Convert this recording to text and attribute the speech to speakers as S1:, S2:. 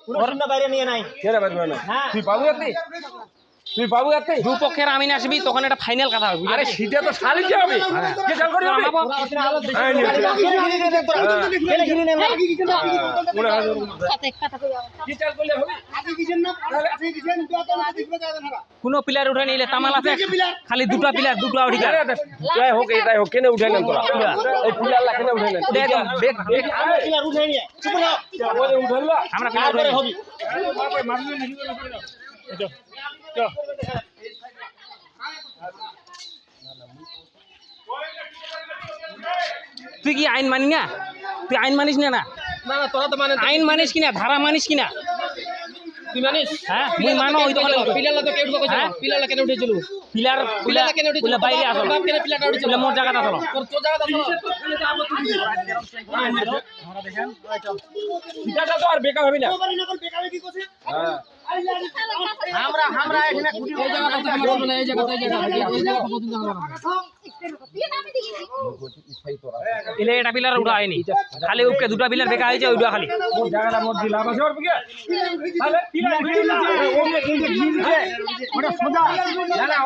S1: শূন্য বাইরে নিয়ে নাই
S2: কেন বাইরে না
S1: হ্যাঁ
S2: তুই পাবো আপনি তুই পাবো আপনি
S3: দুপক্ষের আমিন আসবি তখন এটা ফাইনাল কথা হবে
S2: আরে সিটে তো শালিকে হবে কে চাল করবে
S3: আমাবো।
S2: কি চাল করলে হবে
S3: কোনো প্লেয়ার উঠে নিলে তামাল আছে খালি দুটো প্লেয়ার দুটো অধিকার
S2: যাই হোক এটাই হোক কেন উঠে নেন তোরা এই প্লেয়ার লা কেন উঠে নেন
S1: উঠে নিয়ে চুপ না
S2: ওই উঠেল
S3: আমরা
S1: তারপরে হবি
S3: তুই কি আইন মানি না তুই আইন মানিস না না
S1: না না তোরা তো মানে
S3: আইন মানিস কিনা ধারা মানিস কিনা
S1: তুই মানিস
S3: হ্যাঁ তুই মানো ওই তখন
S1: পিলালা তো কেউ উঠে
S3: হ্যাঁ?
S1: পিলালা কেন উঠে চলু
S3: পিলার
S1: পিলালা কেন উঠে
S3: পিলা বাইরে আসলো
S1: বাপ কেন পিলাটা উঠে
S3: পিলা মোর জায়গাটা আসলো
S1: তোর তো জায়গা দাও
S2: সিটাটা তো আর বেকার হবে না হ্যাঁ
S1: আমরা আমরা এখানে খুঁটি এই জায়গা কথা বলবো না এই জায়গা পর্যন্ত আমরা
S3: এলে এটা পিলার উঠা হয়নি খালি উপকে দুটো পিলার বেকা হয়েছে ওইটা খালি
S2: মোর জায়গাটা মোর দিলাম আছে ওর বিকে তাহলে পিলার ওটা সোজা না না